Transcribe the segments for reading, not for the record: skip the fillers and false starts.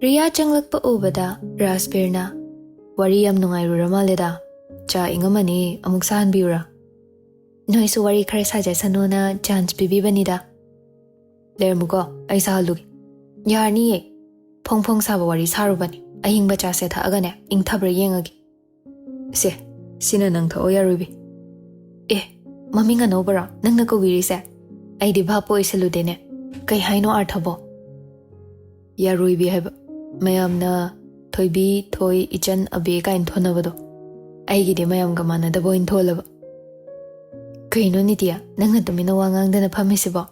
Riya changlakpa ubada Rasbirna wari yam nungairura maleda cha ingamani amuk sahanbiura noisu wari khare saja sanona chance bibibanida lermuko ai sahalugi yarni ye phongphong saba wari sarubani ahingba cha se tha agane ingthabra yengagi se sina nang tha Yaroibi maminga nobara nangna ko wiri se ai di bhapo iseludene kai haino arthabo Yaroibi haba mayamna thoibi thoi ichan abe kain thonabado aigi de mayam ga mana da boin tholaba kaino nitia nangna tumina wangang dana phamisibo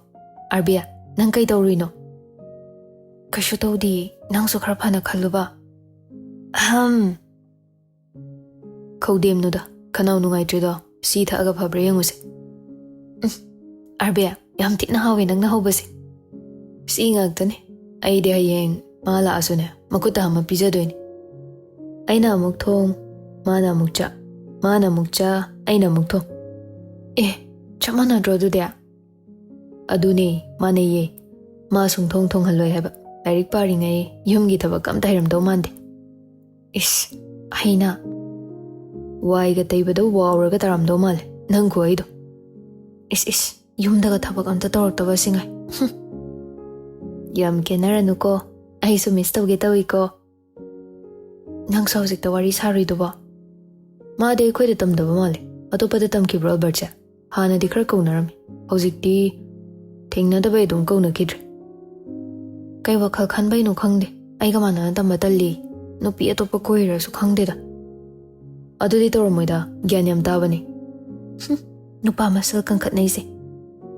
arbia nang kai tawrino kashu tawdi nang su khara phana khaluba khodem nuda khanau nungai trido si tha aga phabre yanguse arbia yam tina hawe nangna hobasi si ngak tane ai de hayeng mala asune makuta hama pijadoini aina amuk thong mana amuk cha aina amuk thong chamana drodu dia aduni mane ye ma sung thong thong haloi haba direct pari ngai yumgi thaba kam tairam do mande is aina wai ga taibado wawra ga taram do mal nang ko aido is yumda ga thaba kam ta tor to basingai yam kenara nuko ai su miss tawge tawiko nang so zik tawari sari duba ma de khoi de tam daba male atopa de tam ki bro barcha hana di khar ko narami hojik di thengna da bai dum ko na kidre kai wakhal khan bai no khangde ai ga mana tam batalli no pi atopa koi ra su khangde da adudi tor moida gyan yam ta bani nupa masal kangkhat nei se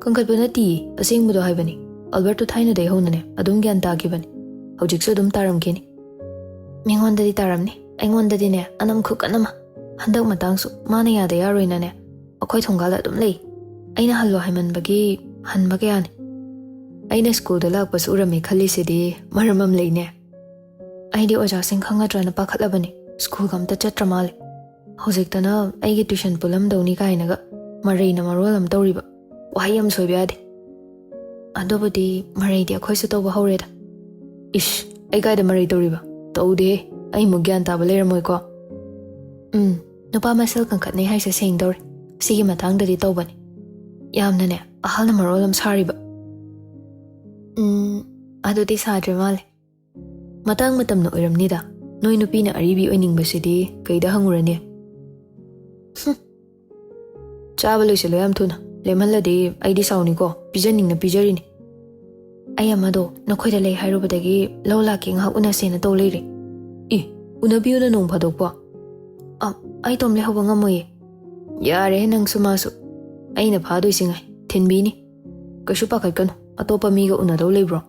kangkhat bana ti asing mudo hai bani Alberto thaina dei honane adum gyan ta gi bani hojik su dum taram kini mingonda di taram ni aingonda di ne anam khuk anama handak matang su mana ya da yaroina ne akhoi thongala dum lei aina hallo haiman bagi han bagi ani aina school da lak pas urami khali se di maramam lei ne ai di oja sing khanga trana pakhatla bani school gam ta chatra male hojik ta na ai gi tuition pulam doni kai na ga marai na marol am tawriba wahayam soibya de adobadi marai di akhoi su tawba haureda ish ai kai da marai tawriba tawde ai mu gyan ta ba leramoi ko nupa masal kangkhat nei haisa seng dor sigi matang da di tawbani yamna ne ahalna marolam sariba adodi sadre male matang matam na oiramni da noi nupi na aribi oining basidi kaida hangurane chabalo selo yam thuna lemalla de aidi sauni ko pijaning na pijarini ai amado nakhoi da lei hairubadagi lola king ha una sena to leire unabi una nong phadok po ai tom le hawa ngamoye yare nang sumasu aina phadoi singai thinbi ni kashu pakhat kanu atopa mi ga una do lebro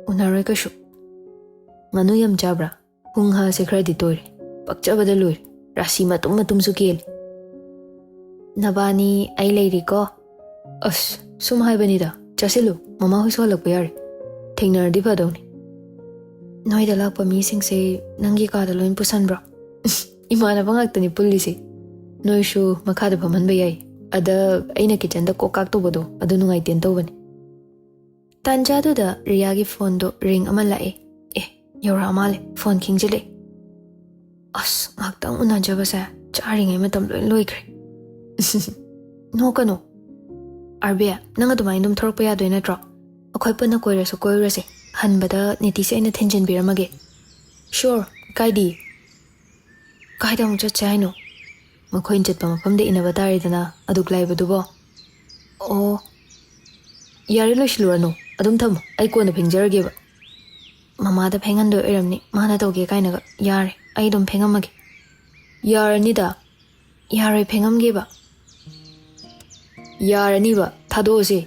unaroi kashu manu yam jabra hungha se credit toire pakcha bada loi rasi matum su kel nabani ai leiri ko sum hai bani da chasilu mama hoi so lak yare thengnar di phadoni noi da lak pa mi sing se nangi ka da loin pusan bro imana bangak tani pulisi noi shu makha da phaman ba yai ada aina kitchen da kokak to bodo adu nungai ten to bani tanja du da riya gi phone do ring ama la yora amale phone kingjile ngaktang una jaba sa charing ai matam loi kre no kano arbia nanga dumai dum thorpa ya doina tro akhoi pana koira so koira se hanbada niti se ina thenjin biramage sure kaidi kaida mu chai no makhoi injet pa mafam de ina batari dana aduk lai badubo yari lo shilurano adum tham ai ko na phingjarage ba mama da phengan do eramni mana toge kaina ga yare ai dum phengamage yarani da yare phengamge ba yarani ba thadose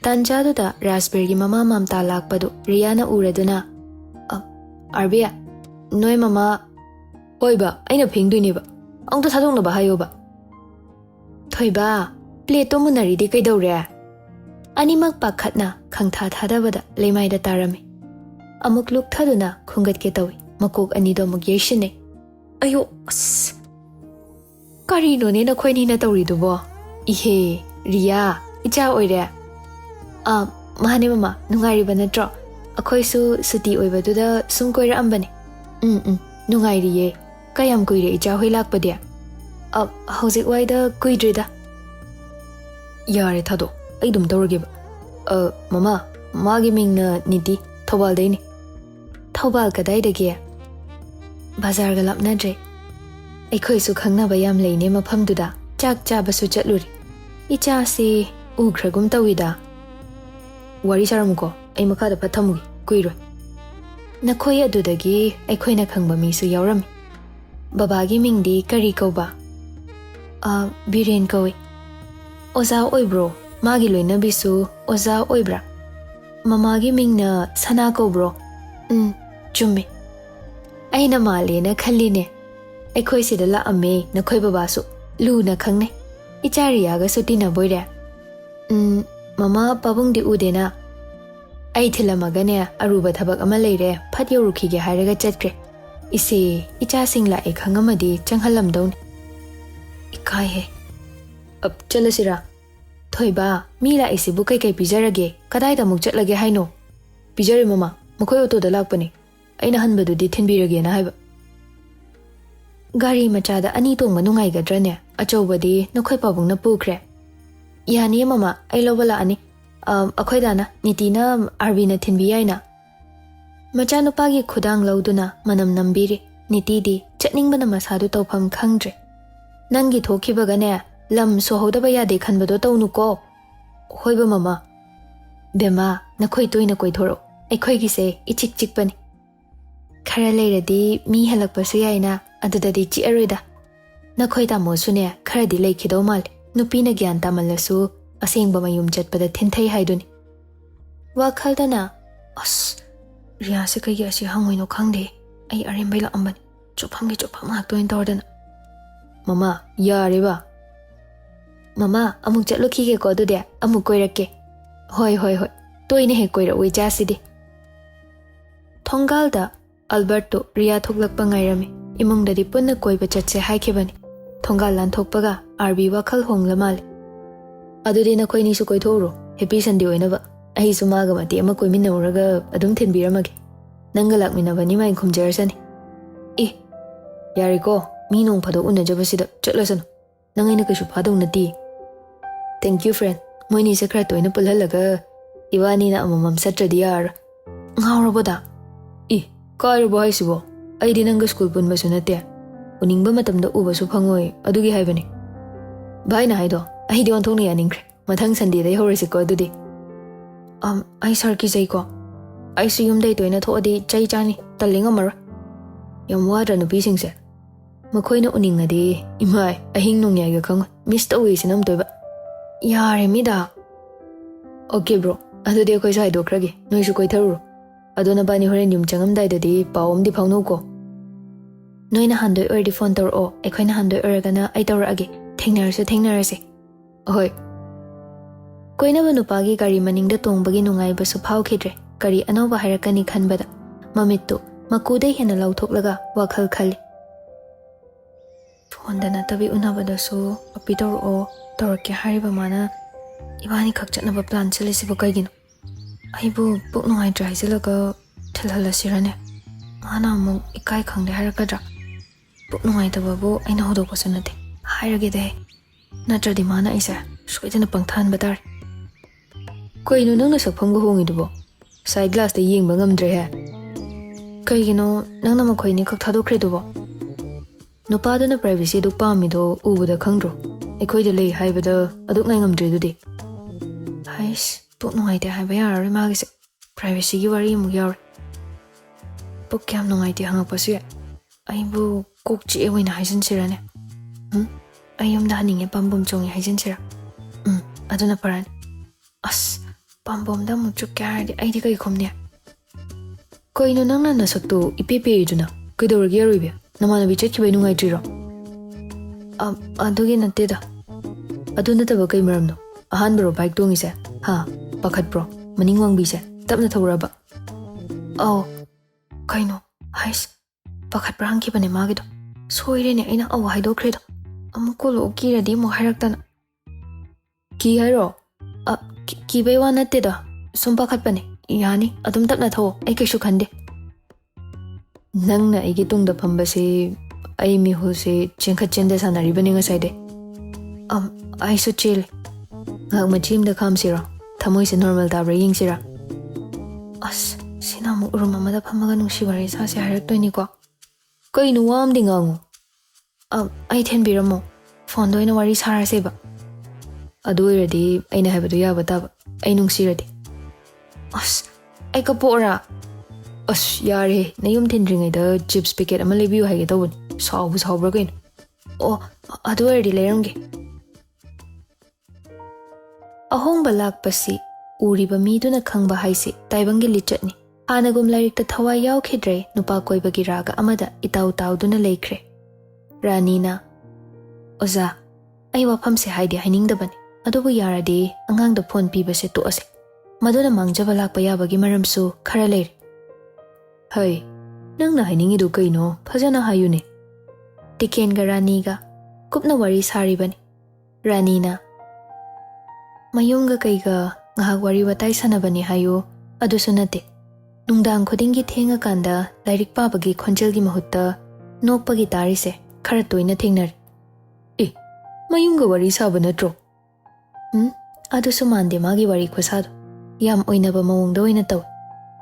tanjadu da raspberry mama mamta lakpadu riyana uraduna arbia noi mama oiba aina phingduini ba angta thadong na ba hayo ba thoiba plate to munari di kai dore animak pakhatna khangtha thadabada leimai da tarami amuk luk thaduna khungat ke tawi makok ani do muk yeshine ayo kari no ne na khoi ni na tawri du bo ihe riya icha oire Mane mama nungairiba natro akhoisu suti oibaduda sum koirambani nungairiye kayam kuire icha hoi lakpade hojik waida kuidrida yare thado ai dum tawrage mama magi mingna niti thobal daini thobal kadai dage bazar ga lapna dre ꯑꯩꯈꯣꯏꯁꯨ ꯈꯪꯅꯕ ꯌꯥꯝ ꯂꯩꯅꯦ ꯃꯐꯝꯗꯨꯗ ꯆꯥꯛ ꯆꯥꯕꯁꯨ ꯆꯠꯂꯨꯔꯤ ꯏꯆꯥꯁꯤ ꯎꯈ꯭ꯔꯒꯨꯝ ꯇꯧꯏꯗ ꯋꯥꯔꯤ ꯁꯥꯔꯝꯃꯨꯀꯣ ꯑꯩ ꯃꯈꯥꯗ ꯐꯠ ꯊꯝꯃꯨꯒꯦ ꯀꯨꯏꯔꯣꯏ ꯅꯈꯣꯏ ꯑꯗꯨꯗꯒꯤ ꯑꯩꯈꯣꯏꯅ ꯈꯪꯕ ꯃꯤꯁꯨ ꯌꯥꯎꯔꯝꯃꯤ ꯕꯕꯥꯒꯤ ꯃꯤꯡꯗꯤ ꯀꯔꯤ ꯀꯧꯕ ꯕꯤꯔꯦꯟ ꯀꯧꯏ ꯑꯣꯖꯥ ꯑꯣꯏꯕ꯭ꯔꯣ ꯃꯥꯒꯤ ꯂꯣꯏꯅꯕꯤꯁꯨ ꯑꯣꯖꯥ ꯑꯣꯏꯕ꯭ꯔꯥ ꯃꯃꯥꯒꯤ ꯃꯤꯡꯅ ꯁꯅꯥ ꯀꯧꯕ꯭ꯔꯣ ꯆꯨꯝꯃꯤ ꯑꯩꯅ ꯃꯥꯜꯂꯦꯅ ꯈꯜꯂꯤꯅꯦ ꯑꯩꯈꯣꯏ ꯁꯤꯗ ꯂꯥꯛꯑꯝꯃꯦ ꯅꯈꯣꯏ ꯕꯕꯥꯁꯨ ꯂꯨꯅ ꯈꯪꯅꯩ ꯏꯆꯥ ꯔꯤꯌꯥꯒꯁꯨ ꯇꯤꯟꯅꯕꯣꯏꯔꯦ ꯃꯃꯥ ꯄꯥꯕꯨꯡꯗꯤ ꯎꯗꯦꯅ ꯑꯩ ꯊꯤꯜꯂꯝꯃꯒꯅꯦ ꯑꯔꯨꯕ ꯊꯕꯛ ꯑꯃ ꯂꯩꯔꯦ ꯐꯠ ꯌꯧꯔꯨꯈꯤꯒꯦ ꯍꯥꯏꯔꯒ ꯆꯠꯈ꯭ꯔꯦ ꯏꯆꯦ ꯏꯆꯥꯁꯤꯡ ꯂꯥꯛꯑꯦ ꯈꯪꯉꯝꯃꯗꯤ ꯆꯪꯍꯜꯂꯝꯗꯧꯅꯤ ꯏꯀꯥꯏꯍꯦ ꯆꯠꯂꯁꯤꯔꯥ ꯊꯣꯏꯕ ꯃꯤ ꯂꯥꯛꯏꯁꯤꯕꯨ ꯀꯩꯀꯩ ꯄꯤꯖꯔꯒꯦ ꯀꯗꯥꯏꯗ ꯑꯃꯨꯛ ꯆꯠꯂꯒꯦ ꯍꯥꯏꯅꯣ ꯄꯤꯖꯔꯦ ꯃꯃꯥ ꯃꯈꯣꯏ ꯑꯣꯇꯣꯗ ꯂꯥꯛꯄꯅꯤ ꯑꯩꯅ ꯍꯟꯕꯗꯨꯗꯤ ꯊꯤꯟꯕꯤꯔꯒꯦꯅ ꯍꯥꯏꯕ ꯒꯥꯔꯤ ꯃꯆꯥꯗ ꯑꯅꯤ ꯇꯣꯡꯕ ꯅꯨꯡꯉꯥꯏꯒꯗ꯭ꯔꯅꯦ ꯑꯆꯧꯕꯗꯤ ꯅꯈꯣꯏ ꯄꯥꯕꯨꯡꯅ ꯄꯨꯈ꯭ꯔꯦ ꯌꯥꯅꯤꯌꯦ ꯃꯃꯥ ꯑꯩ ꯂꯧꯕ ꯂꯥꯛꯑꯅꯤ ꯑꯩꯈꯣꯏꯗꯥꯅ ꯅꯤꯇꯤꯅ ꯑꯥꯔꯕꯤꯅ ꯊꯤꯟꯕꯤ ꯌꯥꯏꯅ ꯃꯆꯥꯅꯨꯄꯥꯒꯤ ꯈꯨꯗꯥꯡ ꯂꯧꯗꯨꯅ ꯃꯅꯝ ꯅꯝꯕꯤꯔꯤ ꯅꯤꯇꯤꯗꯤ ꯆꯠꯅꯤꯡꯕꯅ ꯃꯁꯥꯗꯨ ꯇꯧꯐꯝ ꯈꯪꯗ꯭ꯔꯦ ꯅꯪꯒꯤ ꯊꯣꯛꯈꯤꯕꯒꯅꯦ ꯂꯝ ꯁꯣꯍꯧꯗꯕ ꯌꯥꯗꯦ ꯈꯟꯕꯗꯣ ꯇꯧꯅꯨꯀꯣ ꯍꯣꯏꯕ ꯃꯃꯥ ꯕꯦꯃꯥ ꯅꯈꯣꯏ ꯇꯣꯏꯅ ꯀꯣꯏꯊꯣꯔꯛꯎ ꯑꯩꯈꯣꯏꯒꯤꯁꯦ ꯏꯆꯤꯛ ꯆꯤꯛꯄꯅꯤ ꯈꯔ ꯂꯩꯔꯗꯤ ꯃꯤ ꯍꯜꯂꯛꯄꯁꯨ ꯌꯥꯏꯅ ꯑꯗꯨꯗꯗꯤ ꯆꯤꯛꯑꯔꯣꯏꯗ ꯅꯈꯣꯏ ꯇꯥꯃꯣꯁꯨꯅꯦ ꯈꯔꯗꯤ ꯂꯩꯈꯤꯗꯧ ꯃꯥꯜꯂꯦ ꯅꯨꯄꯤꯅ ꯒ꯭ꯌꯥꯟ ꯇꯥꯃꯜꯂꯁꯨ ꯑꯁꯦꯡꯕ ꯃꯌꯨꯝ ꯆꯠꯄꯗ ꯊꯤꯟꯊꯩ ꯍꯥꯏꯗꯨꯅꯤ ꯋꯥꯈꯜꯗꯅ ꯑꯁ ꯔꯤꯌꯥꯁꯦ ꯀꯩꯒꯤ ꯑꯁꯤ ꯍꯪꯉꯣꯏꯅꯣ ꯈꯪꯗꯦ ꯑꯩ ꯑꯔꯦꯝꯕꯩ ꯂꯥꯛꯑꯝꯕꯅꯤ ꯆꯨꯞꯐꯝꯒꯤ ꯆꯨꯞꯐꯝ ꯉꯥꯛꯇ ꯑꯣꯏꯅ ꯇꯧꯔꯗꯅ ꯃꯃꯥ ꯌꯥꯔꯦꯕ ꯃꯃꯥ ꯑꯃꯨꯛ ꯆꯠꯂꯨꯈꯤꯒꯦꯀꯣ ꯑꯗꯨꯗꯤ ꯑꯃꯨꯛ ꯀꯣꯏꯔꯛꯀꯦ ꯍꯣꯏ ꯍꯣꯏ ꯍꯣꯏ ꯇꯣꯏꯅ ꯍꯦꯛ ꯀꯣꯏꯔꯛꯎ ꯏꯆꯥꯁꯤꯗꯤ ꯊꯣꯡꯒꯥꯜꯗ ꯑꯜꯕꯔꯠꯇꯣ ꯔꯤꯌꯥ ꯊꯣꯛꯂꯛꯄ ꯉꯥꯏꯔꯝꯃꯤ ꯏꯃꯨꯡꯗꯗꯤ ꯄꯨꯟꯅ ꯀꯣꯏꯕ ꯆꯠꯁꯦ ꯍꯥꯏꯈꯤꯕꯅꯤ ꯊꯣꯡꯒꯥꯜ ꯂꯥꯟꯊꯣꯛꯄꯒ ꯑꯥꯔꯕꯤ ꯋꯥꯈꯜ ꯍꯣꯡꯂ ꯃꯥꯜꯂꯦ ꯑꯗꯨꯗꯤ ꯅꯈꯣꯏꯅꯤꯁꯨ ꯀꯣꯏꯊꯣꯛꯎꯔꯣ ꯍꯦꯄꯤ ꯁꯟꯗꯦ ꯑꯣꯏꯅꯕ ꯑꯩꯁꯨ ꯃꯥꯒ ꯃꯇꯦꯛ ꯑꯃ ꯀꯣꯏꯃꯤꯟꯅꯧꯔꯒ ꯑꯗꯨꯝ ꯊꯤꯟꯕꯤꯔꯝꯃꯒꯦ ꯅꯪꯒ ꯂꯥꯛꯃꯤꯟꯅꯕꯅꯤ ꯃꯥꯏ ꯈꯨꯝꯖꯔꯁꯅꯤ ꯌꯥꯔꯦꯀꯣ ꯃꯤ ꯅꯣꯡ ꯐꯥꯗꯣꯛ ꯎꯅꯖꯕꯁꯤꯗ ꯆꯠꯂꯁꯅꯨ ꯅꯪ ꯑꯩꯅ ꯀꯩꯁꯨ ꯐꯥꯗꯧ ꯅꯠꯇꯦ ꯊꯦꯡꯛ ꯌꯨ ꯐ꯭ꯔꯦꯟ ꯃꯣꯏꯅꯤꯁꯦ ꯈꯔ ꯇꯣꯏꯅ ꯄꯨꯜꯍꯜꯂꯒ ꯏꯕꯥꯅꯤꯅ ꯑꯃꯃꯝ ꯆꯠꯇ꯭ꯔꯗꯤ ꯌꯥꯔꯣꯏ ꯉꯥꯎꯔꯕꯣꯗ ꯀꯥꯏꯔꯕꯣ ꯍꯥꯏꯁꯤꯕꯣ ꯑꯩꯗꯤ ꯅꯪꯒ ꯁ꯭ꯀꯨꯜ ꯄꯨꯟꯕꯁꯨ ꯅꯠꯇꯦ ꯎꯅꯤꯡꯕ ꯃꯇꯝꯗ ꯎꯕꯁꯨ ꯐꯪꯉꯣꯏ ꯑꯗꯨꯒꯤ ꯍꯥꯏꯕꯅꯤ ꯚꯥꯏꯅ ꯍꯥꯏꯗꯣ ꯑꯩꯗꯤ ꯑꯣꯟꯊꯣꯛꯅ ꯌꯥꯅꯤꯡꯈ꯭ꯔꯦ ꯃꯊꯪ ꯁꯟꯗꯦꯗꯩ ꯍꯧꯔꯁꯤꯀꯣ ꯑꯗꯨꯗꯤ ꯑꯩ ꯁꯥꯔ ꯀꯤꯖꯩꯀꯣ ꯑꯩꯁꯨ ꯌꯨꯝꯗꯩ ꯇꯣꯏꯅ ꯊꯣꯛꯑꯗꯤ ꯆꯩ ꯆꯥꯅꯤ ꯇꯜꯂꯤ ꯉꯝꯃꯔꯣꯏ ꯌꯥꯝ ꯋꯥꯗ꯭ꯔ ꯅꯨꯄꯤꯁꯤꯡꯁꯦ ꯃꯈꯣꯏꯅ ꯎꯅꯤꯡꯉꯗꯤ ꯏꯃꯥꯏ ꯑꯍꯤꯡ ꯅꯣꯡꯌꯥꯏꯒ ꯈꯪꯉꯣꯏ ꯃꯤꯁ ꯇꯧꯋꯤꯁꯤꯅ ꯑꯝꯇꯣꯏꯕ ꯌꯥꯔꯦ ꯃꯤꯗ ꯑꯣꯀꯦ ꯕ꯭ꯔꯣ ꯑꯗꯨꯗꯤ ꯑꯩꯈꯣꯏꯁꯨ ꯍꯥꯏꯗꯣꯛꯈ꯭ꯔꯒꯦ ꯅꯣꯏꯁꯨ ꯀꯣꯏꯊꯔꯨꯔꯣ ꯑꯗꯣ ꯅꯕꯥꯅꯤ ꯍꯣꯔꯦꯟ ꯌꯨꯝ ꯆꯪꯉꯝꯗꯥꯏꯗꯗꯤ ꯄꯥꯎ ꯑꯃꯗꯤ ꯐꯥꯎꯅꯧꯀꯣ ꯅꯣꯏꯅ ꯍꯥꯟꯗꯣꯏ ꯑꯣꯏꯔꯗꯤ ꯐꯣꯟ ꯇꯧꯔꯛꯑꯣ ꯑꯩꯈꯣꯏꯅ ꯍꯥꯟꯗꯣꯏ ꯑꯣꯏꯔꯒꯅ ꯑꯩ ꯇꯧꯔꯛꯑꯒꯦ ꯊꯦꯡꯅꯔꯁꯦ ꯑꯍꯣꯏ ꯀꯣꯏꯅꯕ ꯅꯨꯄꯥꯒꯤ ꯒꯥꯔꯤ ꯃꯅꯤꯡꯗ ꯇꯣꯡꯕꯒꯤ ꯅꯨꯡꯉꯥꯏꯕꯁꯨ ꯐꯥꯎꯈꯤꯗ꯭ꯔꯦ ꯀꯔꯤ ꯑꯅꯧꯕ ꯍꯥꯏꯔꯛꯀꯅꯤ ꯈꯟꯕꯗ ꯃꯃꯤꯠꯇꯨ ꯃꯀꯨꯗꯩ ꯍꯦꯟꯅ ꯂꯧꯊꯣꯛꯂꯒ ꯋꯥꯈꯜ ꯈꯜꯂꯤ ꯐꯣꯟꯗ ꯅꯠꯇꯕꯤ ꯎꯅꯕꯗꯁꯨ ꯑꯄꯤ ꯇꯧꯔꯛꯑꯣ ꯇꯧꯔꯛꯀꯦ ꯍꯥꯏꯔꯤꯕ ꯃꯥꯅ ꯏꯕꯥꯅꯤ ꯈꯛ ꯆꯠꯅꯕ ꯄ꯭ꯂꯥꯟ ꯁꯤꯜꯂꯤꯁꯤꯕꯨ ꯀꯩꯒꯤꯅꯣ ꯑꯩꯕꯨ ꯄꯨꯛ ꯅꯨꯡꯉꯥꯏꯇ꯭ꯔꯦ ꯍꯥꯏꯖꯤꯜꯂꯒ ꯊꯤꯜꯍꯜꯂꯁꯤꯔꯅꯦ ꯃꯥꯅ ꯑꯃꯨꯛ ꯏꯀꯥꯏ ꯈꯪꯗꯦ ꯍꯥꯏꯔꯛꯀꯗ꯭ꯔꯥ ꯄꯨꯛ ꯅꯨꯡꯉꯥꯏꯇꯕꯕꯨ ꯑꯩꯅ ꯍꯧꯗꯣꯛꯄꯁꯨ ꯅꯠꯇꯦ ꯍꯥꯏꯔꯒꯦꯗꯦ ꯅꯠꯇ꯭ꯔꯗꯤ ꯃꯥꯅ ꯑꯩꯁꯦ ꯁꯣꯏꯗꯅ ꯄꯪꯊꯍꯟꯕ ꯇꯥꯔꯦ ꯀꯩꯅꯣ ꯅꯪꯅ ꯁꯛꯐꯝꯒ ꯍꯣꯡꯉꯤꯗꯨꯕꯣ ꯁꯥꯏꯠ ꯒ꯭ꯂꯥꯁꯇ ꯌꯦꯡꯕ ꯉꯝꯗ꯭ꯔꯦꯍꯦ ꯀꯩꯒꯤꯅꯣ ꯅꯪꯅ ꯃꯈꯣꯏꯅꯤ ꯈꯛ ꯊꯥꯗꯣꯛꯈ꯭ꯔꯤꯗꯨꯕꯣ ꯅꯨꯄꯥꯗꯨꯅ ꯄ꯭ꯔꯥꯏꯚꯦꯁꯤ ꯑꯗꯨꯛ ꯄꯥꯝꯃꯤꯗꯣ ꯎꯕꯗ ꯈꯪꯗ꯭ꯔꯣ ꯑꯩꯈꯣꯏꯗ ꯂꯩ ꯍꯥꯏꯕꯗ ꯑꯗꯨꯛ ꯉꯥꯏꯉꯝꯗ꯭ꯔꯤꯗꯨꯗꯤ ꯍꯩꯁ ꯄꯨꯛ ꯅꯨꯡꯉꯥꯏꯇꯦ ꯍꯥꯏꯕ ꯌꯥꯔꯔꯣꯏ ꯃꯥꯒꯤꯁꯦ ꯄ꯭ꯔꯥꯏꯚꯦꯁꯤꯒꯤ ꯋꯥꯔꯤ ꯑꯃꯨꯛ ꯌꯥꯎꯔꯦ ꯄꯨꯛ ꯀꯌꯥꯝ ꯅꯨꯡꯉꯥꯏꯇꯦ ꯍꯪꯉꯛꯄꯁꯨ ꯌꯥꯏ ꯑꯩꯕꯨ ꯀꯣꯛ ꯆꯤꯛꯑꯦ ꯑꯣꯏꯅ ꯍꯥꯏꯖꯤꯟꯁꯤꯔꯅꯦ ꯑꯩ ꯌꯨꯝꯗ ꯍꯟꯅꯤꯡꯉꯦ ꯄꯥꯝꯕꯣꯝ ꯆꯣꯡꯉꯦ ꯍꯥꯏꯖꯤꯟꯁꯤꯔ ꯑꯗꯨꯅ ꯐꯔꯅꯤ ꯑꯁ ꯄꯥꯝꯕꯣꯝꯗ ꯑꯃꯨꯛ ꯆꯨꯞꯀꯦ ꯍꯥꯏꯔꯗꯤ ꯑꯩꯗꯤ ꯀꯩ ꯈꯨꯝꯅꯤ ꯀꯩꯅꯣ ꯅꯪꯅ ꯅꯁꯛꯇꯨ ꯏꯄꯦ ꯄꯦꯔꯤꯗꯨꯅ ꯀꯩꯗꯧꯔꯒꯦ ꯌꯥꯔꯣꯏꯕꯤ ꯅꯃꯥꯟꯅꯕꯤ ꯆꯠꯈꯤꯕꯩ ꯅꯨꯡꯉꯥꯏꯇ꯭ꯔꯤꯔꯣ ꯑꯗꯨꯒꯤ ꯅꯠꯇꯦꯗ ꯑꯗꯨ ꯅꯠꯇꯕ ꯀꯩ ꯃꯔꯝꯅꯣ ꯑꯍꯥꯟꯕꯔꯣ ꯕꯥꯏꯛ ꯇꯣꯡꯉꯤꯁꯦ ꯄꯥꯈꯠꯄ꯭ꯔꯣ ꯃꯅꯤꯡ ꯋꯥꯡꯕꯤꯁꯦ ꯇꯞꯅ ꯊꯧꯔꯕ ꯑꯧ ꯀꯩꯅꯣ ꯍꯥꯏꯁ ꯄꯥꯈꯠꯄ꯭ꯔꯥ ꯍꯪꯈꯤꯕꯅꯦ ꯃꯥꯒꯤꯗꯣ ꯁꯣꯏꯔꯦꯅꯦ ꯑꯩꯅ ꯑꯧ ꯍꯥꯏꯗꯣꯛꯈ꯭ꯔꯦꯗꯣ ꯑꯃꯨꯛ ꯀꯣꯜꯂꯛꯑꯣ ꯀꯤꯔꯗꯤ ꯑꯃꯨꯛ ꯍꯥꯏꯔꯛꯇꯅ ꯀꯤ ꯍꯥꯏꯔꯣ ꯀꯤꯕꯩ ꯋꯥ ꯅꯠꯇꯦꯗ sum pakhatpane yani adum tapna tho ai kaisu khande nangna aigi tungda phambase ai mi hose chengkhat chende sanari bani ngasai de ai su chill ngak machim da kham sira thamoi se normal ta ying sira as sina mu room amada phamaga nungsi wari sa se harak toini ko koi nu wam dingangu ai then biramo phone doina wari sara seba adu iradi aina habadu ya bataba ai nungsi radi as ai kapora as yare nayum thinringai da chips packet ama lebiu hage tawun sawu sawbra kain o adu iradi leramge ahongba lakpasi uriba miduna khangba haise taibangi lichatni hanagum lairikta thawai yaukhidre nupa koibagi raga amada itau tauduna leikhre ranina oza ai wafam se haidi hainingdabani adubu yaradi angangda phone pibase to ase maduna mangjaba lakpa yabagi maramsu khara leir hai nangna hainingi du kaino phajana hayune tiken ga rani ga kupna wari sari bani ranina mayunga kaiga ngahak wari watai sanabani hayo adu sunate nungdang khodingi thenga kanda lairik pabagi khonjelgi mahutta nokpagi tarise khara toina thengnar e mayunga wari saba natro adu sumande magi wari khosado yam oinaba mawongda oina taw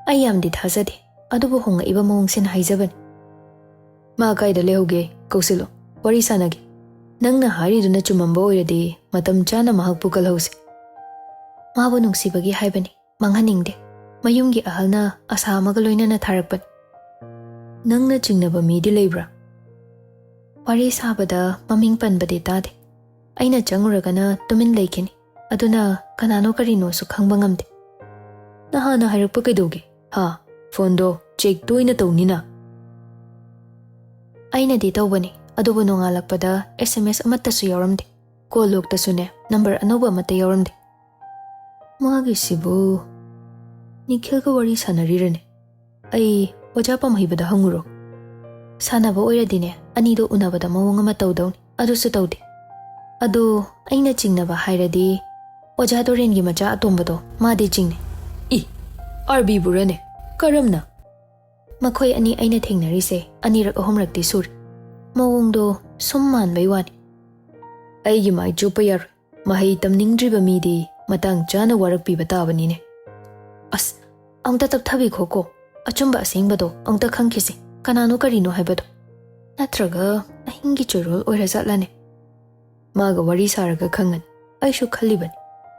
ai yamdi thajade adubu honga iba mawong sin haijaban ma kaida lehoge kausilo wari sanage nangna hari duna chumamba oiradi matam chana mahak pukal hause mabu nungsibagi haibani manghaningde mayumgi ahalna asa amaga loinana tharakpan nangna chingnaba midi leibra wari sabada maming panbade tade aina changuragana tumin leikini aduna kanano karino su khangba ngamde nahana hairukpa kaidoge ha phone do check toina tawnina aina di tawbani adubu nongalakpada SMS amatta su yaramde call lokta sune number anoba mata yaramde magi sibu nikhil ka wari sanarirane ai ojapam hibada hanguro sanaba oiradine ani do unabada mawong ama tawdawni adu su tawde adu aina chingnaba hairadi oja do rengi macha atombado madi chingne I RB burane karamna makhoi ani aina thengnarise anirak ahomrak ti sur mawong do summan baiwani aigi mai chupayar mahai tamningdriba midi matang chana warak pi batabani ne as angta tap thabi khoko achumba asingbado angta khangkhisi kanano karino haibado natraga ahingi churul oira zatlane maga wari saraga khangan aishu khaliban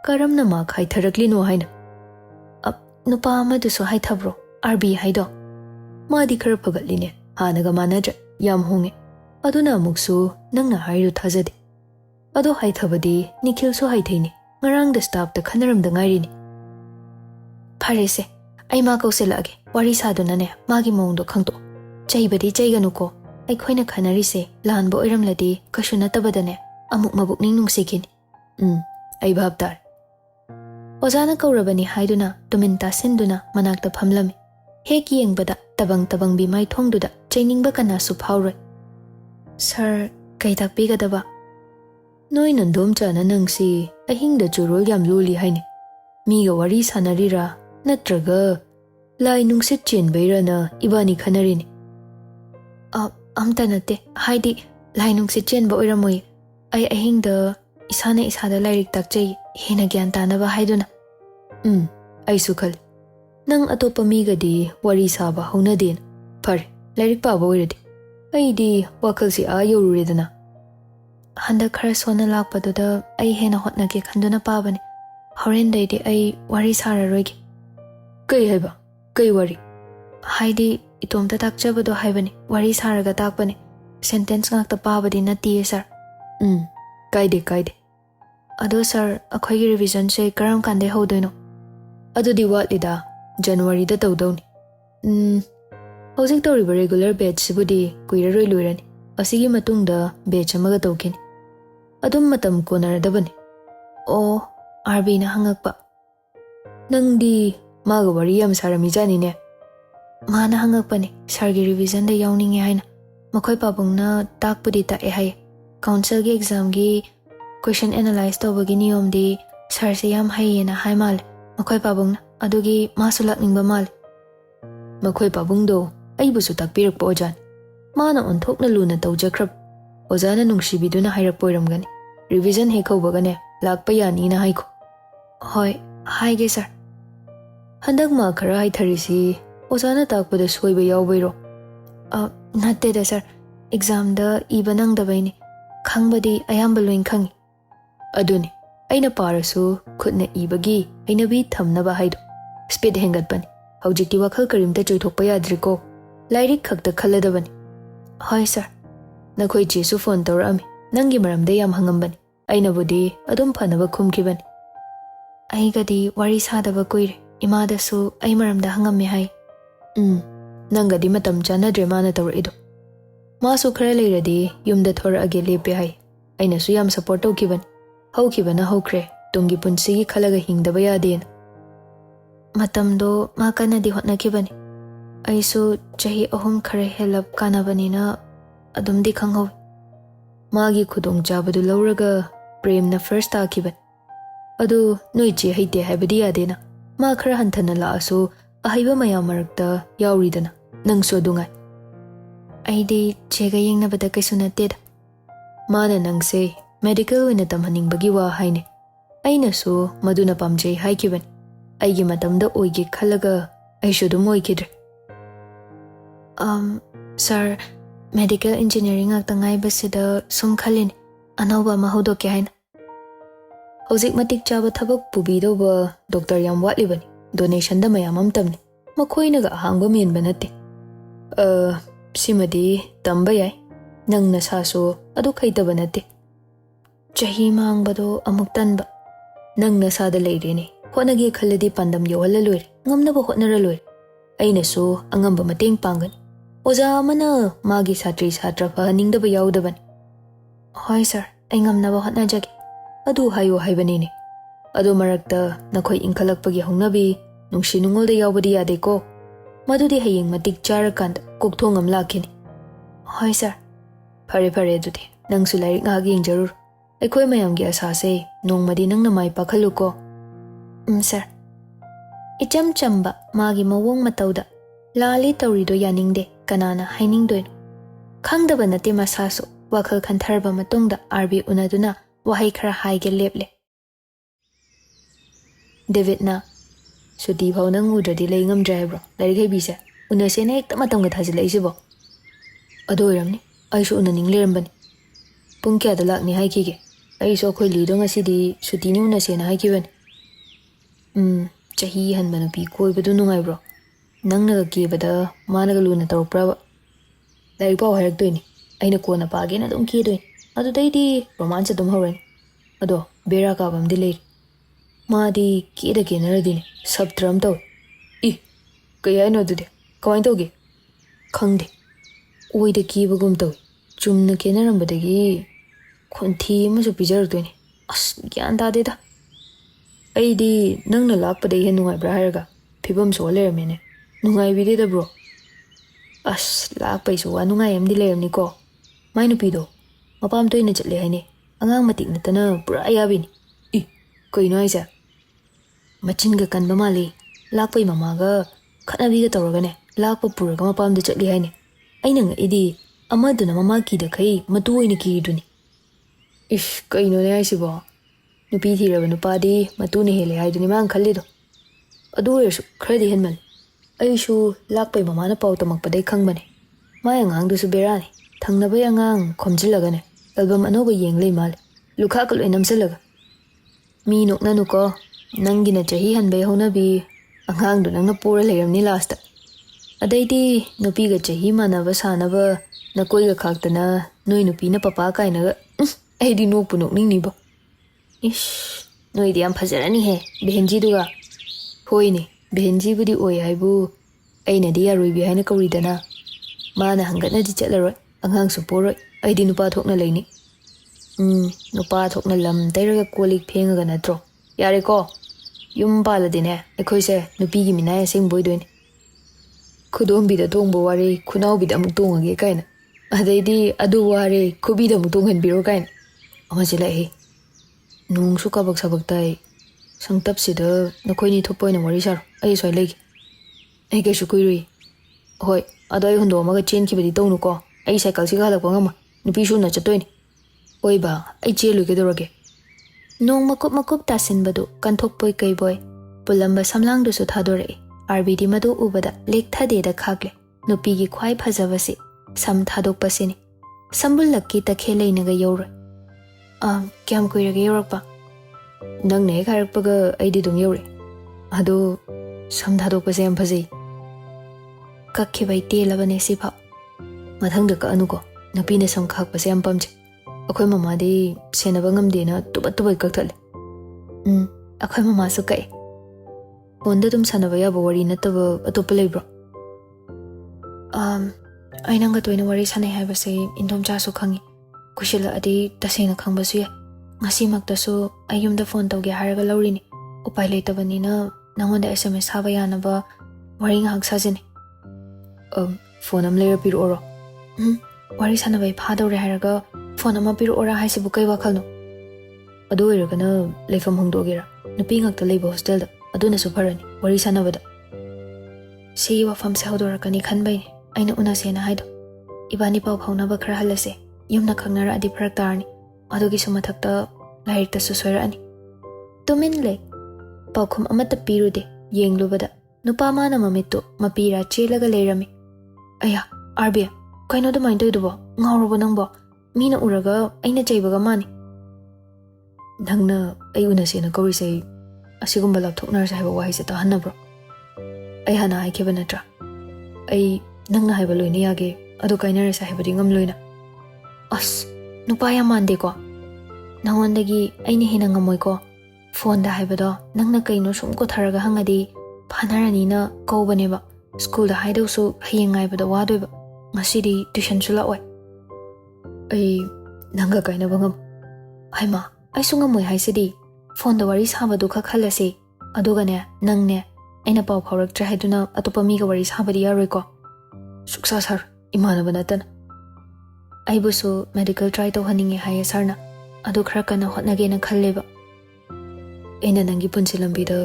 karamna ma khai tharaklino haina nupa amadu so hai thabro RB haido madi khar phagatline hanaga manaja yam honge aduna muksu nangna hairu thajade ado hai thabadi nikhil so hai theini ngarang da staff da khanaram da ngairi ni pharese ai ma kauselage wari saduna ne magi mongdo khangto chaibadi chaiganu ko ai khoina khanari se lan bo iram ladi kashuna tabadane amuk mabuk ning nung sekin ai bhabdar ozana kaurabani haiduna tuminta sinduna manakta phamlami hek yengbada tabang tabang bi mai thongduda chainingba kana su phawroi sir kai takpi gadaba noi nandom chana nangsi ahingda churol yam luli haine miga wari sanarira natraga lai nungsit chen bairana ibani khanarini amta nate haidi lai nungsit chen ba oiramoi ai ahingda isana isada lairik takchei hena gyan tanaba haiduna ai sukhal nang atopa migadi wari saba haunadin phar lairik pa ba oiradi ai di wakhal si a yoruredana handa khara sona lakpaduda ai hena hotnage khanduna pabani horen daidi ai wari sararoige kai haiba kai wari haidi itomta takchabado haibani wari saraga takbani sentence ngakta pabadi natiye sir kaide ado sir akhoigi revision se karam kande hodoino adudi watlida January da tawdawni hojik tawriba regular batch sibudi kuiraroi loirani asigi matungda batch amaga tawkini adum matam konaradabani o RB na hangakpa nangdi maga wari yam sarami jani ne mana hangakpani sargi revision da yawninge haina makhoi pabungna takpudi ta e hai council gi exam gi question analyze tawbagi niyom di sar se yam haiyena haimal Makhoi pabungna adugi masu lakningba mali. Makhoi pabungdo aibusu takpirakpa ojan. Mana onthokna luna tawjakrab. Ojana nungsibiduna hairakpa oiramgani. Revision hek hawbagane lakpa yanina haiko. Hoi, haige sir. Handak ma khara haitharisi ojana takpada soiba yawbairo. Natte da sir. Exam da iba nangdabaini. Khangbadi ayamba loin khangi. Aduni aina parasu khutna ibagi ainabi thamnaba haido. Speed hengatbani. Haujikti wakhal karimta choithokpa yadriko. Lairik khakta khalladabani. Hoi sir. Nakhoi chesu phone tawrami. Nangi maramda yam hangambani. Ainabudi adum phanaba khumkibani. Aigadi wari sadaba koire. Imadasu ai maramda hangamme hai. Nangadi matam chanadre mana tawrido. Masu khara leiradi yumda thorage lepe hai. Ainasu yam support tawkibani. Haukibana haukre. Tungi punsigi khalaga hingdaba yadena. Matamdo ma kanadi hotnakibani. Aisu chahi ahum khare helap kanabanina adumdi khanghawi. Magi khudong chabadu lauraga premna first takibani. Adu noiche haite haibadi yadena. Ma khara hanthana laasu ahaiba mayam marakta yauridana. Nangsu adungai. Aidi chega yengnabada kaisu natteda. Mana nangse medical wina tamhaningbagi wa haine. Ainasu maduna pamjai haikibani. Aigi matamda oige khalaga aishu dum oikidre. Sir, medical engineering aktangai basida sum khalin anauba mahudoke haina. Hojik matik chaba thabak pubido ba doctor yam watlibani. Donation da mayam amtamni. Makhoinaga ahangba menba natte. Simadi tamba yai. Nang nasaso adu khaitaba natte. Chahi mangbado amuk tanba. Nang nasada leirene. Hotnage khalladi pandam yohalla loire. Ngamnaba hotnara loire. Ainasu angamba mateng pangan. Oja amana magi satri satra fahaningdaba yaudabani. Hoi sir, ai ngamnaba hotnajagi. Adu hayo haibanini. Adu marakta nakhoi inkhalakpagi hongnabi nungsi nungolda yaubadi yadeko. Madudi hayeng matik charakanda kokthongam lakhini. Hoi sir. Phare phare adudi. Nangsu lairik ngahak yengjarur. Aikhoi mayamgi asase nongmadi nangna mai pakhaluko. Sir. Icham chamba magi mawong matauda. Lali tawrido yaningde kanana hainingdoino. Khangdaba nate masaso wakhal khantharba matungda arbi unaduna wahai khara haige leple. David na suti phau nang udradi lei ngamdra haibro lairik haibise unasena ekta matamga thajila isibo. Ado oiramni aisu unaning lerambani. Pung kya da lakni haikige. Aisu akhoi lido ngasidi suti ni unasena haikibani. Chahi hanbana pi koibadu nungaibro. Nangnaga kibada managa luna tawpraba. Lairik pau harakdoini. Aina kona pagena dum kidoini. Adu daidi romance dum hawrani. Ado bera kabamdi leiri. Maadi kida kenaradini sabtram taw. Kaya ino dude. Kawain tawge? Khangde. Oida kibagum taw. Chumna kenarambadagi khonthi masu pijaragdoini. Gyan tadeda. Aidi nangna lakpada ihan nungaibra haraga. Phibam so leramene. Nungaibideda bro. Lakpa isu wa nungayamdi leramni ko. Mai nupido. Mapam toina chatle haine. Angang matik natana pura ayabini. Koino aisa. Machinga kanba mali. Lakpa imamaga khanabiga tawragane. Lakpa puraga mapamda chatle haine. Aina nga idi amaduna mamaki da kai matu oina kiriduni. Koino ne aisi bo. Nupi thiraba nupadi matu ne hele haiduni mang khallido. Adu oirsu khradi henmal. Aisu lakpa imamana pau tamakpadai khangbane. Maya ngang dusu berani. Thangnaba yangang khomjilagane. Album anoba yenglei mal. Lukha kaloi namsalaga. Mi nokna nuko. Nangina chahi hanbay honabi. Angang do nangna pura layramni lasta. Adaiti nupiga chahi manaba sanaba. Nakoiga khaktana. Noi nupi na papa kainaga. Aidi nokpu nokning nibo. Noi di am phazarani he. Behenji duga. Hoine. Behenji budi oi haibu. Aina di yaroibi haina kauridana. Mana hangatna di chatlaroi. Angang supporoi. Aidi nupa thokna laini. Nupa thokna lam tairaga kolik phengaga natro. Yare ko. Yum paladine. Ekhoise nupigi minaya sing boidoini. Khudombida tongbo wari khunaubida amuk tongage kaina. Adaidi adu wari khubida amuk tonghanbiro kaina. Amachila he. Nungsu kabak sabak tai. ꯁꯪꯇꯞꯁꯤꯗ ꯅꯈꯣꯏꯅꯤ ꯊꯣꯛꯄ ꯑꯣꯏꯅ ꯋꯥꯔꯤ ꯁꯥꯔꯣ ꯑꯩ ꯁ꯭ꯋꯥꯏ ꯂꯩꯒꯦ ꯑꯩ ꯀꯩꯁꯨ ꯀꯨꯏꯔꯨꯏ ꯍꯣꯏ ꯑꯗꯣ ꯑꯩ ꯍꯨꯟꯗꯣꯛꯑꯝꯃꯒ ꯆꯦꯟꯈꯤꯕꯗꯤ ꯇꯧꯅꯨꯀꯣ ꯑꯩ ꯁꯥꯏꯀꯜꯁꯤꯒ ꯍꯜꯂꯛꯄ ꯉꯝꯃꯣꯏ ꯅꯨꯄꯤ ꯁꯨꯅ ꯆꯠꯇꯣꯏꯅꯤ ꯍꯣꯏ ꯕꯥ ꯑꯩ ꯆꯦꯜꯂꯨꯏ ꯀꯩꯗꯧꯔꯒꯦ ꯅꯣꯡ ꯃꯀꯨꯞ ꯃꯀꯨꯞ ꯇꯥꯁꯤꯟꯕꯗꯨ ꯀꯟꯊꯣꯛꯄꯣꯏ ꯀꯩꯕꯣꯏ ꯄꯨꯜꯂꯝꯕ ꯁꯝꯂꯥꯡꯗꯨꯁꯨ ꯊꯥꯗꯣꯔꯛꯏ ꯑꯥꯔꯕꯤꯗꯤ ꯃꯗꯨ ꯎꯕꯗ ꯂꯦꯛꯊꯗꯦꯗ ꯈꯥꯛꯂꯦ ꯅꯨꯄꯤꯒꯤ ꯈ꯭ꯋꯥꯏ ꯐꯖꯕꯁꯤ ꯁꯝ ꯊꯥꯗꯣꯛꯄꯁꯤꯅꯤ ꯁꯝꯕꯨꯜꯂꯛꯀꯤ ꯇꯈꯦꯜ ꯂꯩꯅꯒ ꯌꯧꯔꯣꯏ ꯀꯌꯥꯝ ꯀꯨꯏꯔꯒꯦ ꯌꯧꯔꯛꯄ ꯅꯪꯅ ꯍꯦꯛ ꯍꯥꯏꯔꯛꯄꯒ ꯑꯩꯗꯤ ꯑꯗꯨꯝ ꯌꯧꯔꯦ ꯑꯗꯣ ꯁꯝ ꯊꯥꯗꯣꯛꯄꯁꯦ ꯌꯥꯝ ꯐꯖꯩ ꯀꯛꯈꯤꯕꯩ ꯇꯦꯜꯂꯕꯅꯦ ꯁꯤꯐꯥꯎ ꯃꯊꯪꯗ ꯀꯛꯑꯅꯨꯀꯣ ꯅꯨꯄꯤꯅ ꯁꯝ ꯈꯥꯛꯄꯁꯦ ꯌꯥꯝ ꯄꯥꯝꯖꯩ ꯑꯩꯈꯣꯏ ꯃꯃꯥꯗꯤ ꯁꯦꯟꯅꯕ ꯉꯝꯗꯦꯅ ꯇꯨꯕꯠ ꯇꯨꯕꯠ ꯀꯛꯊꯠꯂꯦ ꯑꯩꯈꯣꯏ ꯃꯃꯥꯁꯨ ꯀꯛꯑꯦ ꯐꯣꯟꯗ ꯑꯗꯨꯝ ꯁꯥꯟꯅꯕ ꯌꯥꯕ ꯋꯥꯔꯤ ꯅꯠꯇꯕ ꯑꯇꯣꯞꯄ ꯂꯩꯕ꯭ꯔꯣ ꯑꯩ ꯅꯪꯒ ꯇꯣꯏꯅ ꯋꯥꯔꯤ ꯁꯥꯟꯅꯩ ꯍꯥꯏꯕꯁꯦ ꯏꯟꯗꯣꯝꯆꯥꯁꯨ ꯈꯪꯉꯤ ꯀꯨꯏꯁꯤꯜꯂꯛꯑꯗꯤ ꯇꯁꯦꯡꯅ ꯈꯪꯕꯁꯨ ꯌꯥꯏ ꯉꯁꯤꯃꯛꯇꯁꯨ ꯑꯩ ꯌꯨꯝꯗ ꯐꯣꯟ ꯇꯧꯒꯦ ꯍꯥꯏꯔꯒ ꯂꯧꯔꯤꯅꯤ ꯎꯄꯥꯏ ꯂꯩꯇꯕꯅꯤꯅ ꯅꯪꯉꯣꯟꯗ SMS ꯊꯥꯕ ꯌꯥꯅꯕ ꯋꯥꯔꯤ ꯉꯥꯏꯍꯥꯛ ꯁꯥꯖꯤꯟꯅꯤ ꯐꯣꯟ ꯑꯃ ꯂꯩꯔ ꯄꯤꯔꯛꯑꯣꯔꯣ ꯋꯥꯔꯤ ꯁꯥꯟꯅꯕꯩ ꯐꯥꯗꯧꯔꯦ ꯍꯥꯏꯔꯒ ꯐꯣꯟ ꯑꯃ ꯄꯤꯔꯛꯑꯣꯔꯥ ꯍꯥꯏꯁꯤꯕꯨ ꯀꯩ ꯋꯥꯈꯜꯅꯣ ꯑꯗꯨ ꯑꯣꯏꯔꯒꯅ ꯂꯩꯐꯝ ꯍꯣꯡꯗꯣꯛꯑꯒꯦꯔꯥ ꯅꯨꯄꯤ ꯉꯥꯛꯇ ꯂꯩꯕ ꯍꯣꯁꯇꯦꯜꯗ ꯑꯗꯨꯅꯁꯨ ꯐꯔꯅꯤ ꯋꯥꯔꯤ ꯁꯥꯟꯅꯕꯗ ꯁꯤꯒꯤ ꯋꯥꯐꯝꯁꯦ ꯍꯧꯗꯣꯔꯛꯀꯅꯤ ꯈꯟꯕꯩꯅꯦ ꯑꯩꯅ ꯎꯅꯁꯦꯅ ꯍꯥꯏꯗꯣ ꯏꯕꯥꯅꯤ ꯄꯥꯎ ꯐꯥꯎꯅꯕ ꯈꯔ ꯍꯜꯂꯁꯦ ꯌꯨꯝꯅ ꯈꯪꯅꯔꯛꯑꯗꯤ ꯐꯔꯛ ꯇꯥꯔꯅꯤ ꯑꯗꯨꯒꯤꯁꯨ ꯃꯊꯛꯇ ꯂꯥꯏꯔꯤꯛꯇꯁꯨ ꯁꯣꯏꯔꯛꯑꯅꯤ ꯇꯨꯃꯤꯟ ꯂꯩ ꯄꯥꯎꯈꯨꯝ ꯑꯃꯠꯇ ꯄꯤꯔꯨꯗꯦ ꯌꯦꯡꯂꯨꯕꯗ ꯅꯨꯄꯥ ꯃꯥꯅ ꯃꯃꯤꯠꯇꯨ ꯃꯄꯤꯔꯥ ꯆꯦꯜꯂꯒ ꯂꯩꯔꯝꯃꯤ ꯑꯌꯥ ꯑꯥꯔꯕꯤ ꯀꯩꯅꯣ ꯑꯗꯨꯃꯥꯏꯅ ꯇꯧꯏꯗꯨꯕꯣ ꯉꯥꯎꯔꯕꯣ ꯅꯪꯕꯣ ꯃꯤꯅ ꯎꯔꯒ ꯑꯩꯅ ꯆꯩꯕꯒ ꯃꯥꯅꯤ ꯅꯪꯅ ꯑꯩ ꯎꯅꯁꯦꯅ ꯀꯧꯔꯤꯁꯦ ꯑꯁꯤꯒꯨꯝꯕ ꯂꯥꯞꯊꯣꯛꯅꯔꯁꯦ ꯍꯥꯏꯕ ꯋꯥꯍꯩꯁꯦ ꯇꯥꯍꯟꯅꯕ꯭ꯔꯣ ꯑꯩ ꯍꯥꯟꯅ ꯍꯥꯏꯈꯤꯕ ꯅꯠꯇ꯭ꯔꯥ ꯑꯩ ꯅꯪꯅ ꯍꯥꯏꯕ ꯂꯣꯏꯅ ꯌꯥꯒꯦ ꯑꯗꯨ ꯀꯥꯏꯅꯔꯁꯦ ꯍꯥꯏꯕꯗꯤ ꯉꯝꯂꯣꯏꯅ ꯑꯁ ꯅꯨꯄꯥ ꯌꯥꯝ ꯃꯥꯟꯗꯦꯀꯣ ꯅꯉꯣꯟꯗꯒꯤ ꯑꯩꯅ ꯍꯦꯟꯅ ꯉꯝꯃꯣꯏꯀꯣ ꯐꯣꯟꯗ ꯍꯥꯏꯕꯗꯣ ꯅꯪꯅ ꯀꯩꯅꯣ ꯁꯨꯝ ꯀꯣꯊꯔꯒ ꯍꯪꯉꯗꯤ ꯐꯥꯅꯔꯅꯤꯅ ꯀꯧꯕꯅꯦꯕ ꯁ꯭ꯀꯨꯜꯗ ꯍꯥꯏꯗꯧꯁꯨ ꯍꯌꯦꯡ ꯉꯥꯏꯕꯗ ꯋꯥꯗꯣꯏꯕ ꯉꯁꯤꯗꯤ ꯇꯨꯏꯁꯟꯁꯨ ꯂꯥꯛꯑꯣꯏ ꯑꯩ ꯅꯪꯒ ꯀꯥꯏꯅꯕ ꯍꯩꯃꯥ ꯑꯩꯁꯨ ꯉꯝꯃꯣꯏ ꯍꯥꯏꯁꯤꯗꯤ ꯐꯣꯟꯗ ꯋꯥꯔꯤ ꯁꯥꯕꯗꯨ ꯈꯛ ꯈꯜꯂꯁꯤ ꯑꯗꯨꯒꯅꯦ ꯅꯪꯅꯦ ꯑꯩꯅ ꯄꯥꯎ ꯐꯥꯎꯔꯛꯇ꯭ꯔꯦ ꯍꯥꯏꯗꯨꯅ ꯑꯇꯣꯞꯄ ꯃꯤꯒ ꯋꯥꯔꯤ ꯁꯥꯕꯗꯤ ꯌꯥꯔꯣꯏꯀꯣ ꯁꯨꯛꯁꯥ ꯁꯥꯔ ꯏꯃꯥꯟꯅꯕ ꯅꯠꯇꯅ ꯑꯩꯕꯨꯁꯨ ꯃꯦꯗꯤꯀꯦꯜ ꯇ꯭ꯔꯥꯏ ꯇꯧꯍꯟꯅꯤꯡꯉꯦ ꯍꯥꯏꯌꯦ ꯁꯥꯔꯅ ꯑꯗꯨ ꯈꯔ ꯀꯟꯅ ꯍꯣꯠꯅꯒꯦꯅ ꯈꯜꯂꯦꯕ ꯑꯩꯅ ꯅꯪꯒꯤ ꯄꯨꯟꯁꯤ ꯂꯝꯕꯤꯗ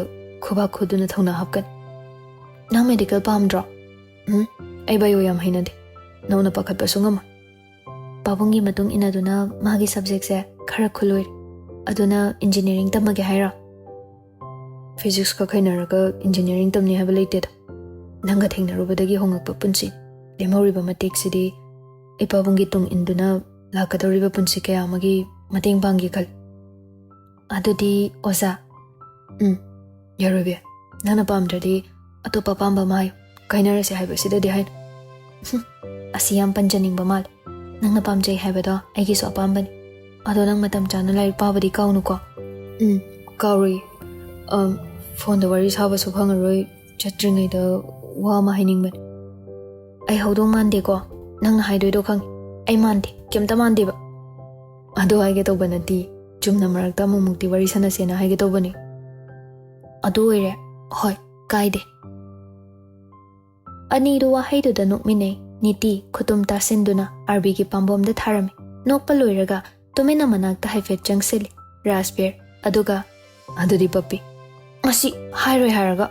ꯈꯨꯕꯥꯛ ꯈꯨꯗꯨꯅ ꯊꯧꯅꯥ ꯍꯥꯞꯀꯅꯤ ꯅꯪ ꯃꯦꯗꯤꯀꯦꯜ ꯄꯥꯝꯗ꯭ꯔꯣ ꯑꯩ ꯕꯥꯏꯑꯣ ꯌꯥꯝ ꯍꯩꯅꯗꯦ ꯅꯧꯅ ꯄꯥꯈꯠꯄꯁꯨ ꯉꯝꯃꯣꯏ ꯄꯥꯕꯨꯡꯒꯤ ꯃꯇꯨꯡ ꯏꯟꯅꯗꯨꯅ ꯃꯥꯒꯤ ꯁꯕꯖꯦꯛꯁꯦ ꯈꯔ ꯈꯨꯂꯣꯏꯔꯦ ꯑꯗꯨꯅ ꯏꯟꯖꯤꯅꯤꯌꯥꯔꯤꯡ ꯇꯝꯃꯒꯦ ꯍꯥꯏꯔꯣ ꯐꯤꯖꯤꯛꯁꯀ ꯈꯩꯅꯔꯒ ꯏꯟꯖꯤꯅꯤꯌꯥꯔꯤꯡ ꯇꯝꯅꯤ ꯍꯥꯏꯕ ꯂꯩꯇꯦꯗ ꯅꯪꯒ ꯊꯦꯡꯅꯔꯨꯕꯗꯒꯤ ꯍꯣꯡꯉꯛꯄ ꯄꯨꯟꯁꯤ ꯂꯦꯝꯍꯧꯔꯤꯕ ꯃꯇꯦꯛꯁꯤꯗꯤ ꯑꯩ ꯄꯥꯕꯨꯡꯒꯤ ꯇꯨꯡ ꯏꯟꯗꯨꯅ ꯂꯥꯛꯀꯗꯧꯔꯤꯕ ꯄꯨꯟꯁꯤ ꯀꯌꯥ ꯑꯃꯒꯤ ꯃꯇꯦꯡ ꯄꯥꯡꯒꯦ ꯈꯜꯂꯤ ꯑꯗꯨꯗꯤ ꯑꯣꯖꯥ ꯌꯥꯔꯣꯏꯕꯤ ꯅꯪꯅ ꯄꯥꯝꯗ꯭ꯔꯗꯤ ꯑꯇꯣꯞꯄ ꯑꯄꯥꯝꯕ ꯑꯃ ꯍꯥꯏꯌꯨ ꯀꯥꯏꯅꯔꯁꯦ ꯍꯥꯏꯕꯁꯤꯗꯗꯤ ꯍꯥꯏꯅꯨ ꯑꯁꯤ ꯌꯥꯝ ꯄꯟꯖꯅꯤꯡꯕ ꯃꯥꯜꯂꯦ ꯅꯪꯅ ꯄꯥꯝꯖꯩ ꯍꯥꯏꯕꯗꯣ ꯑꯩꯒꯤꯁꯨ ꯑꯄꯥꯝꯕꯅꯤ ꯑꯗꯣ ꯅꯪ ꯃꯇꯝ ꯆꯥꯅ ꯂꯥꯏꯔꯤꯛ ꯄꯥꯕꯗꯤ ꯀꯥꯎꯅꯨꯀꯣ ꯀꯥꯎꯔꯣꯏ ꯐꯣꯟꯗ ꯋꯥꯔꯤ ꯁꯥꯕꯁꯨ ꯐꯪꯉꯔꯣꯏ ꯆꯠꯇ꯭ꯔꯤꯉꯩꯗ ꯋꯥ ꯑꯃ ꯍꯥꯏꯅꯤꯡꯕꯅꯤ ꯑꯩ ꯍꯧꯗꯧ ꯃꯥꯟꯗꯦꯀꯣ ꯅꯪꯅ ꯍꯥꯏꯗꯣꯏꯗꯣ ꯈꯪꯉꯤ ꯑꯩ ꯃꯥꯟꯗꯦ ꯀꯩꯝꯇ ꯃꯥꯟꯗꯦꯕ ꯑꯗꯨ ꯍꯥꯏꯒꯦ ꯇꯧꯕ ꯅꯠꯇꯦ ꯆꯨꯝꯅ ꯃꯔꯛꯇ ꯑꯃꯨꯛꯃꯨꯛꯇꯤ ꯋꯥꯔꯤ ꯁꯥꯟꯅꯁꯦꯅ ꯍꯥꯏꯒꯦ ꯇꯧꯕꯅꯤ ꯑꯗꯨ ꯑꯣꯏꯔꯦ ꯍꯣꯏ ꯀꯥꯏꯗꯦ ꯑꯅꯤꯗꯨ ꯋꯥꯍꯩꯗꯨꯗ ꯅꯣꯛꯃꯤꯟꯅꯩ ꯅꯤꯇꯤ ꯈꯨꯇꯨꯝ ꯇꯥꯁꯤꯟꯗꯨꯅ ꯑꯥꯔꯕꯤꯒꯤ ꯄꯥꯝꯕꯣꯝꯗ ꯊꯥꯔꯝꯃꯤ ꯅꯣꯛꯄ ꯂꯣꯏꯔꯒ ꯇꯨꯃꯤꯟꯅ ꯃꯅꯥꯛꯇ ꯍꯥꯏꯐꯦꯠ ꯆꯪꯁꯤꯜꯂꯤ ꯔꯥꯖꯕꯤꯔ ꯑꯗꯨꯒ ꯑꯗꯨꯗꯤ ꯄꯞꯄꯤ ꯉꯁꯤ ꯍꯥꯏꯔꯣꯏ ꯍꯥꯏꯔꯒ